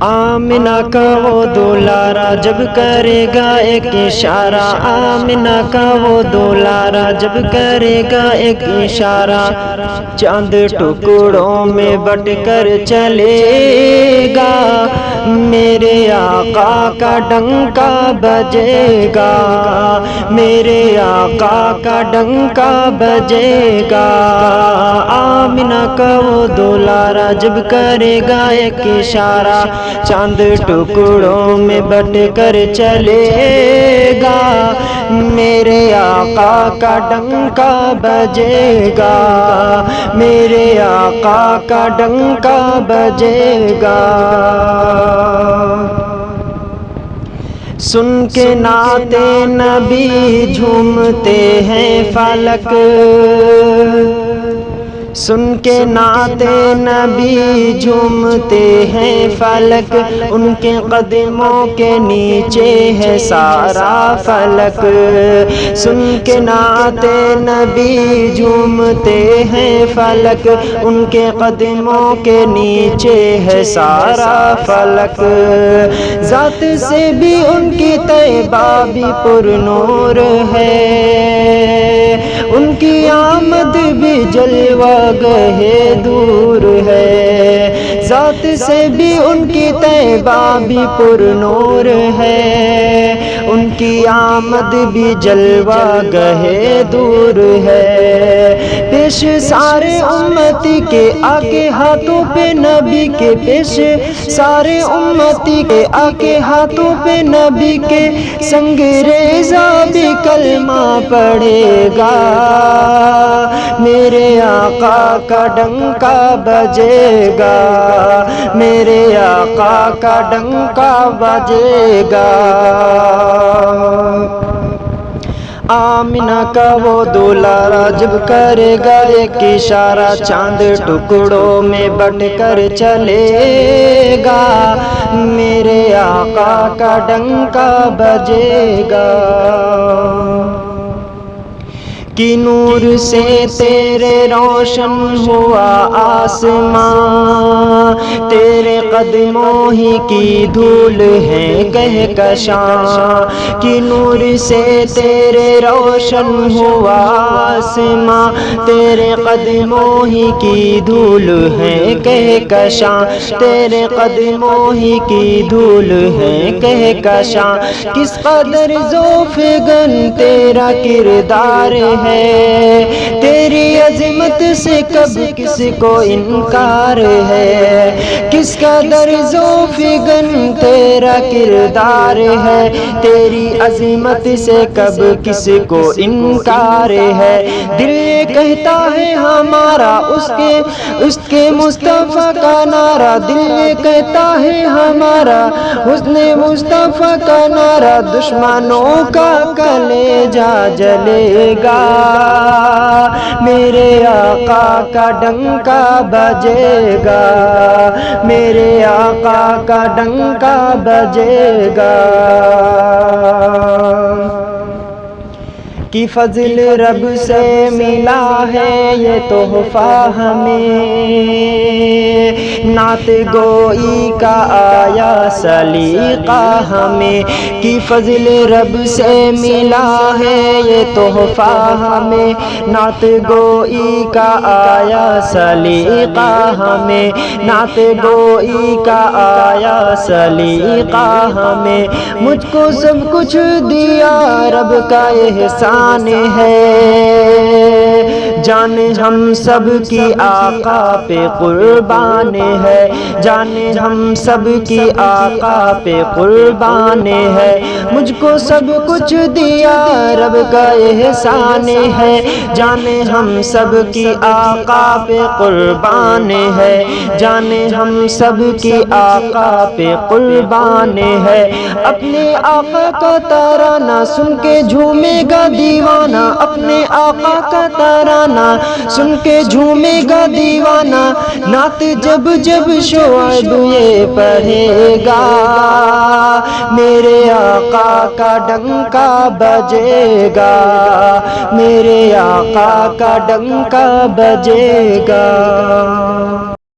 آمنہ کا وہ دولارا جب کرے گا ایک اشارہ، آمنہ کا وہ دولارا جب کرے گا ایک اشارہ، چاند ٹکڑوں میں بٹ کر چلے گا، میرے آقا کا ڈنکا بجے گا، میرے آقا کا ڈنکا بجے گا۔ آمنہ کا وہ دولارا جب کرے گا ایک اشارہ، چاند ٹکڑوں میں بٹ کر چلے گا، میرے آقا کا ڈنکا بجے گا، میرے آقا کا ڈنکا بجے گا۔ سن کے نعت نبی جھومتے ہیں فلک، سن کے نعت نبی جھومتے ہیں فلک، ان کے قدموں کے نیچے ہے سارا فلک، سن کے نعت نبی جھومتے ہیں فلک، ان کے قدموں کے نیچے ہے سارا فلک، ذات سے بھی ان کی طیبہ بھی پر نور ہے، ان کی آمد بھی جلوہ گہے دور ہے، ذات سے بھی ان کی طیبہ بھی پر نور ہے، ان کی آمد بھی جلوہ گہے دور ہے، پیش سارے امتی کے آکے ہاتھوں پہ نبی کے، پیش سارے امتی کے آکے ہاتھوں پہ نبی کے، سنگ ریزہ بھی کلمہ پڑھے گا، میرے آقا کا ڈنکا بجے گا، میرے آقا کا ڈنکا بجے گا۔ آمنہ کا وہ دولارا جب کرے گا ایک اشارہ، چاند ٹکڑوں میں بٹ کر چلے گا، میرے آقا کا ڈنکا بجے گا۔ کہ نور سے تیرے روشن ہوا آسمان، تیرے قدموں ہی کی دھول ہے کہکشاں، کہ نور سے تیرے روشن ہوا آسمان، تیرے قدموں ہی کی دھول ہے کہکشاں، تیرے قدموں ہی کی دھول ہے کہکشاں، کس قدر ذوف گن تیرا کردار ہے، تیری عظمت سے کب کس کو انکار ہے، کس قدر ذوف گن تیرا کردار ہے، تیری عظمت سے کب کس کو انکار ہے، دل یہ کہتا ہے ہمارا اس کے مصطفیٰ کا نعرہ، دل یہ کہتا ہے ہمارا حسن مصطفیٰ کا نعرہ، دشمنوں کا کلیجہ جلے گا، میرے آقا کا ڈنکا بجے گا، میرے آقا کا ڈنکا بجے گا۔ کہ فضل رب سے ملا ہے یہ تحفہ ہمیں، نعت گوئی کا آیا سلیقہ ہمیں، کہ فضل رب سے ملا ہے یہ تحفہ ہمیں، نعت گوئی کا آیا سلیقہ ہمیں، نعت گوئی کا آیا سلیقہ ہمیں، مجھ کو سب کچھ دیا رب کا احسان ہے، جان ہم سب کی آقا پہ قربان ہے، جان ہم سب کی آقا پہ قربان ہے، مجھ کو سب کچھ دیا رب کا احسان ہے، جان ہم سب کی آقا پہ قربان ہے، جان ہم سب کی آقا پہ قربان ہے، اپنے آقا کا ترانہ سن کے جھومے گا دیوانہ، اپنے آقا کا ترانہ سن کے جھومے گا دیوانہ، نعت جب جب شعیب یہ پڑھے گا، میرے آقا کا ڈنکا بجے گا، میرے آقا کا ڈنکا بجے گا۔